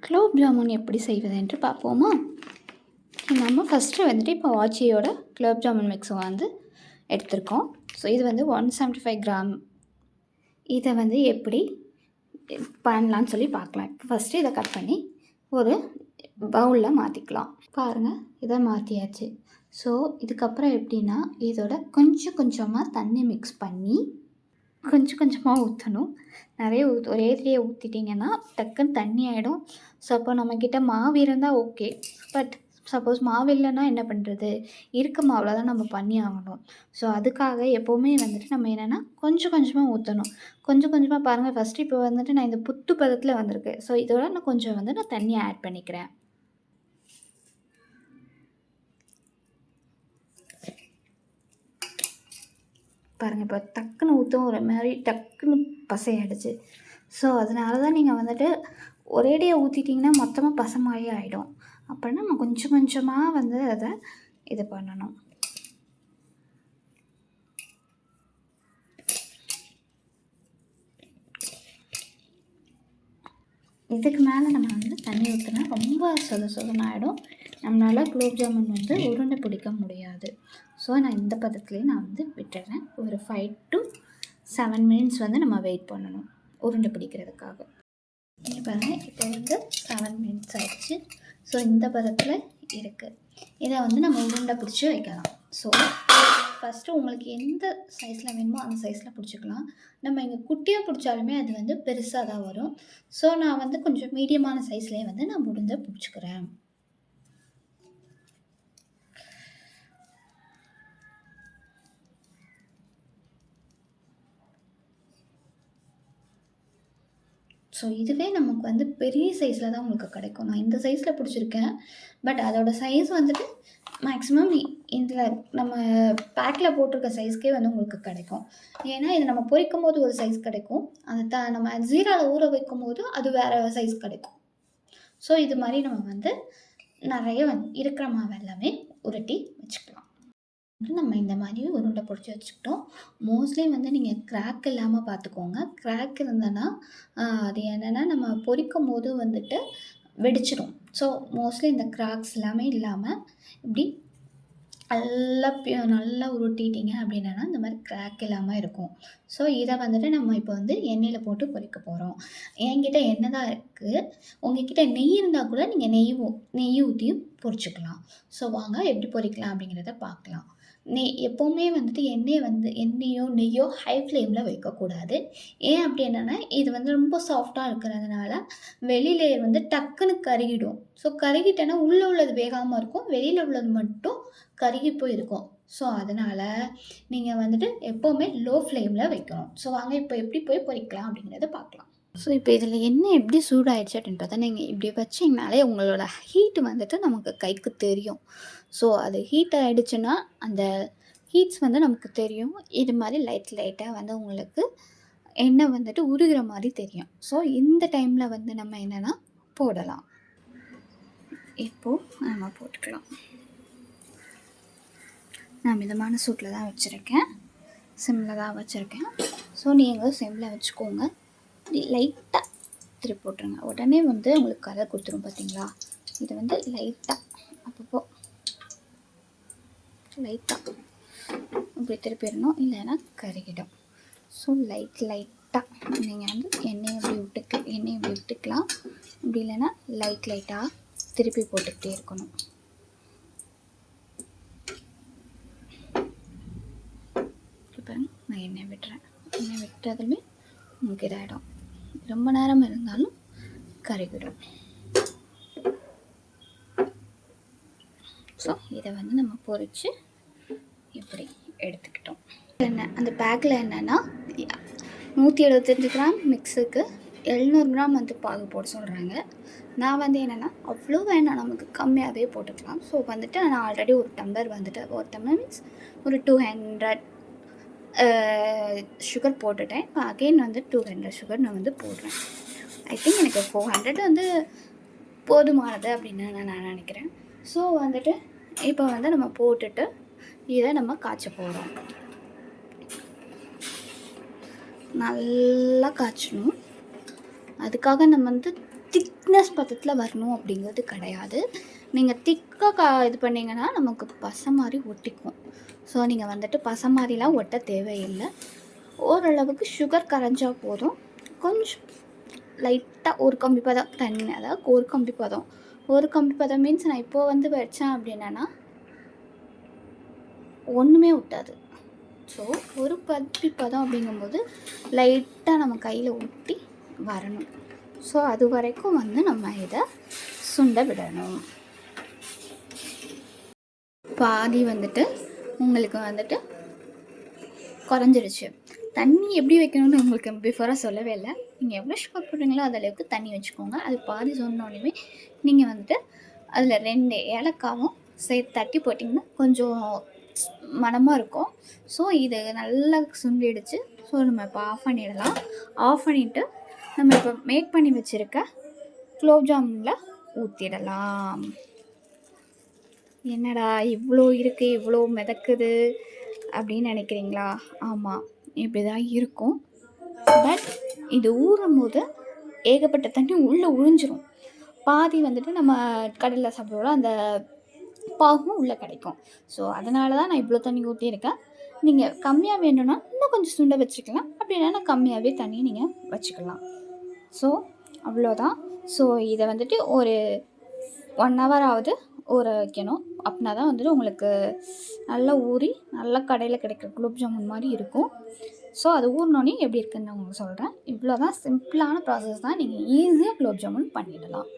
குலோப் ஜாமுன் எப்படி செய்வது என்று பார்ப்போமா? நம்ம ஃபஸ்ட்டு வந்துட்டு இப்போ ஆச்சியோட குலோப் ஜாமுன் மிக்ஸை வந்து எடுத்திருக்கோம். ஸோ இது வந்து 175 கிராம். இதை வந்து எப்படி பண்ணலான்னு சொல்லி பார்க்கலாம். இப்போ ஃபஸ்ட்டு இதை கட் பண்ணி ஒரு பவுலில் மாற்றிக்கலாம். பாருங்கள், இதை மாற்றியாச்சு. ஸோ இதுக்கப்புறம் எப்படின்னா இதோட கொஞ்சம் கொஞ்சமாக தண்ணி மிக்ஸ் பண்ணி கொஞ்சம் கொஞ்சமாக ஊற்றணும். நிறைய ஒரே தடவையாக ஊற்றிட்டிங்கன்னா டக்குன்னு தண்ணி ஆகிடும். ஸோ அப்போ நம்மக்கிட்ட மாவு இருந்தால் ஓகே. பட் சப்போஸ் மாவு இல்லைன்னா என்ன பண்ணுறது? இருக்க மாவில் தான் நம்ம பண்ணி ஆகணும். ஸோ அதுக்காக எப்போவுமே வந்துட்டு நம்ம என்னென்னா கொஞ்சம் கொஞ்சமாக ஊற்றணும். கொஞ்சம் கொஞ்சமாக பாருங்கள், ஃபஸ்ட்டு இப்போ வந்துட்டு நான் இந்த புத்து பதத்தில் வந்திருக்கு. ஸோ இதோட நான் கொஞ்சம் வந்து நான் தண்ணியை ஆட் பண்ணிக்கிறேன். பாருங்கள், இப்போ டக்குன்னு ஊற்றும் ஒரு மாதிரி டக்குன்னு பசையாயிடுச்சு. ஸோ அதனால தான் நீங்கள் வந்துட்டு ஒரேடியாக ஊற்றிட்டிங்கன்னா மொத்தமாக பசை மாதிரி ஆகிடும். அப்படின்னா நம்ம கொஞ்சம் கொஞ்சமாக வந்து அதை இது பண்ணணும். இதுக்கு மேலே நம்ம வந்து தண்ணி ஊற்றினா ரொம்ப சொதன்னு ஆகிடும். நம்மளால் குலோப் ஜாமுன் வந்து உருண்டை பிடிக்க முடியாது. ஸோ நான் இந்த பதத்துலேயே நான் வந்து விட்டுறேன். ஒரு 5 to 7 மினிட்ஸ் வந்து நம்ம வெயிட் பண்ணணும் உருண்டை பிடிக்கிறதுக்காக. இங்கே பாருங்கள், இப்போ வந்து 7 மினிட்ஸ் ஆகிடுச்சு. ஸோ இந்த பதத்தில் இருக்குது. இதை வந்து நம்ம உருண்டை பிடிச்சி வைக்கலாம். ஸோ ஃபஸ்ட்டு உங்களுக்கு எந்த சைஸில் வேணுமோ அந்த சைஸில் பிடிச்சிக்கலாம். நம்ம இங்கே குட்டியாக பிடிச்சாலுமே அது வந்து பெருசாக தான் வரும். ஸோ நான் வந்து கொஞ்சம் மீடியமான சைஸ்லேயே வந்து நான் உருண்டை பிடிச்சிக்கிறேன். ஸோ இதுவே நமக்கு வந்து பெரிய சைஸில் தான் உங்களுக்கு கிடைக்கும். நான் இந்த சைஸில் பிடிச்சிருக்கேன். பட் அதோடய சைஸ் வந்துட்டு மேக்ஸிமம் இதில் நம்ம பேக்கில் போட்டிருக்க சைஸ்க்கே வந்து உங்களுக்கு கிடைக்கும். ஏன்னா இது நம்ம பொரிக்கும் போது ஒரு சைஸ் கிடைக்கும். அது நம்ம ஜீராவில் ஊற வைக்கும் போது அது வேறு சைஸ் கிடைக்கும். ஸோ இது மாதிரி நம்ம வந்து நிறைய இருக்கிற மாவு எல்லாமே உருட்டி வச்சுக்கலாம். நம்ம இந்த மாதிரி உருண்டை பிடிச்சி வச்சுக்கிட்டோம். மோஸ்ட்லி வந்து நீங்கள் கிராக் இல்லாமல் பார்த்துக்கோங்க. கிராக் இருந்ததுன்னா அது என்னென்னா நம்ம பொரிக்கும் போது வந்துட்டு வெடிச்சிடும். ஸோ மோஸ்ட்லி இந்த கிராக்ஸ் எல்லாமே இல்லாமல் இப்படி நல்லா உருட்டிட்டிங்க அப்படின்னா இந்த மாதிரி கிராக் இல்லாமல் இருக்கும். ஸோ இதை வந்துட்டு நம்ம இப்போ வந்து எண்ணெயில் போட்டு பொரிக்க போகிறோம். என்கிட்ட எண்ணெய் தான் இருக்குது. உங்கள்கிட்ட நெய் இருந்தால் கூட நீங்கள் நெய் ஊற்றியும் பொரிச்சிக்கலாம். ஸோ வாங்க எப்படி பொரிக்கலாம் அப்படிங்கிறத பார்க்கலாம். எப்போவுமே வந்துட்டு எண்ணெயோ நெய்யோ ஹை ஃப்ளேமில் வைக்கக்கூடாது. ஏன் அப்படி என்னென்னா இது வந்து ரொம்ப சாஃப்டாக இருக்கிறதுனால வெளியில வந்து டக்குன்னு கருகிடும். ஸோ கருகிட்டேன்னா உள்ளே உள்ளது வேகாமல் இருக்கும், வெளியில் உள்ளது மட்டும் கருகி போயிருக்கும். ஸோ அதனால் நீங்கள் வந்துட்டு எப்போவுமே லோ ஃப்ளேமில் வைக்கணும். ஸோ வாங்க இப்போ எப்படி போய் பொரிக்கலாம் அப்படிங்கிறத பார்க்கலாம். ஸோ இப்போ இதில் எண்ணெய் எப்படி சூடாகிடுச்சு அப்படின்னு பார்த்தா, நீங்கள் இப்படி வச்சிங்கனாலே உங்களோட ஹீட்டு வந்துட்டு நமக்கு கைக்கு தெரியும். ஸோ அது ஹீட் ஆகிடுச்சுன்னா அந்த ஹீட்ஸ் வந்து நமக்கு தெரியும். இது மாதிரி லைட்டாக வந்து உங்களுக்கு எண்ணெய் வந்துட்டு உருகிற மாதிரி தெரியும். ஸோ இந்த டைமில் வந்து நம்ம என்னென்னா போடலாம். இப்போது நம்ம போட்டுக்கலாம். நான் மிதமான சூட்டில் தான் வச்சுருக்கேன், சிம்மில் தான் வச்சுருக்கேன். ஸோ நீங்கள் சிம்மில் வச்சுக்கோங்க. லைட்டாக திருப்பி போட்டுருங்க. உடனே வந்து உங்களுக்கு கலர் கொடுத்துரும். பார்த்தீங்களா? இதை வந்து லைட்டாக அப்பப்போ லைட்டாக இப்படி திருப்பிடணும், இல்லைன்னா கருகிடும். ஸோ லைட்டாக நீங்கள் வந்து எண்ணெயை இப்படி விட்டுக்கலாம். அப்படி இல்லைன்னா லைட்டாக திருப்பி போட்டுக்கிட்டே இருக்கணும். இப்போ நான் எண்ணெய் விட்டுறேன். எண்ணெய் விட்டதுமே உங்களுக்கு இதாகிடும். ரொம்ப நேரம் இருந்தாலும் கருகிடும். ஸோ இதை வந்து நம்ம பொரித்து இப்படி எடுத்துக்கிட்டோம். அந்த பேக்கில் என்னென்னா 175 கிராம் மிக்ஸுக்கு 700 கிராம் வந்து பாகு போட சொல்கிறாங்க. நான் வந்து என்னென்னா அவ்வளோ வேணாம், நமக்கு கம்மியாகவே போட்டுக்கலாம். ஸோ வந்துட்டு நான் ஆல்ரெடி ஒரு டம்ளர் மீன்ஸ் ஒரு 200 சுகர் போட்டுட்டேன். இப்போ அகெயின் வந்து 200 சுகர் நான் வந்து போடுறேன். ஐ திங்க் எனக்கு 400 வந்து போதுமானது அப்படின்னு நான் நினைக்கிறேன். ஸோ வந்துட்டு இப்போ வந்து நம்ம போட்டுட்டு இதை நம்ம காய்ச்ச போகிறோம். நல்லா காய்ச்சணும். அதுக்காக நம்ம வந்து திக்னஸ் பதத்தில் வரணும் அப்படிங்கிறது கிடையாது. நீங்கள் திக்காக இது பண்ணிங்கன்னா நமக்கு பசை மாதிரி ஒட்டிக்கும். ஸோ நீங்கள் வந்துட்டு பசை மாதிரிலாம் ஒட்ட தேவையில்லை. ஓரளவுக்கு சுகர் கரைஞ்சா போதும். கொஞ்சம் லைட்டாக ஒரு கம்பி பதம் தண்ணி, அதாவது ஒரு கம்பி பதம். ஒரு கம்பி பதம் மீன்ஸ் நான் இப்போது வந்து வச்சேன் அப்படின்னா ஒன்றுமே ஒட்டாது. ஸோ ஒரு கம்பி பதம் அப்படிங்கும்போது லைட்டாக நம்ம கையில் ஒட்டி வரணும். ஸோ அது வரைக்கும் வந்து நம்ம இதை சுண்ட விடணும். பாதி வந்துட்டு உங்களுக்கு வந்துட்டு குறைஞ்சிருச்சு. தண்ணி எப்படி வைக்கணும்னு உங்களுக்கு பிஃபோராக சொல்லவே இல்லை. நீங்கள் எவ்வளோ சுகர் போடுறீங்களோ அதளவுக்கு தண்ணி வச்சுக்கோங்க. அது பாதி சொன்னோடனே நீங்கள் வந்துட்டு அதில் 2 ஏலக்காவும் சேர்த்து தட்டி போட்டிங்கன்னா கொஞ்சம் மணமாக இருக்கும். ஸோ இது நல்லா சுண்டிடுச்சு. ஸோ நம்ம இப்போ ஆஃப் பண்ணிடலாம். ஆஃப் பண்ணிவிட்டு நம்ம இப்போ மேக் பண்ணி வச்சுருக்க குலோப் ஜாமுனில் ஊற்றிடலாம். என்னடா இவ்வளோ இருக்குது, இவ்வளோ மிதக்குது அப்படின்னு நினைக்கிறீங்களா? ஆமாம், இப்படி தான் இருக்கும். பட் இது ஊறும்போது ஏகப்பட்ட தண்ணி உள்ளே உறிஞ்சிரும். பாதி வந்துட்டு நம்ம கடலில் சாப்பிட்றோம் அந்த பாகும் உள்ளே கிடைக்கும். ஸோ அதனால தான் நான் இவ்வளோ தண்ணி ஊற்றியிருக்கேன். நீங்கள் கம்மியாக வேணும்னா இன்னும் கொஞ்சம் சுண்ட வச்சுக்கலாம். அப்படி இல்லைன்னா கம்மியாகவே தண்ணி நீங்கள் வச்சுக்கலாம். ஸோ அவ்வளோதான். ஸோ இதை வந்துட்டு ஒரு 1 ஹவராவது ஊற வைக்கணும். அப்படின்னா தான் வந்துட்டு உங்களுக்கு நல்லா ஊறி நல்லா கடையில் கிடைக்கிற குலோப் ஜாமுன் மாதிரி இருக்கும். ஸோ அது ஊறினோடனே எப்படி இருக்குன்னு நான் உங்களுக்கு சொல்கிறேன். இவ்வளோ தான், சிம்பிளான ப்ராசஸ் தான். நீங்கள் ஈஸியாக குலோப் ஜாமுன் பண்ணிடலாம்.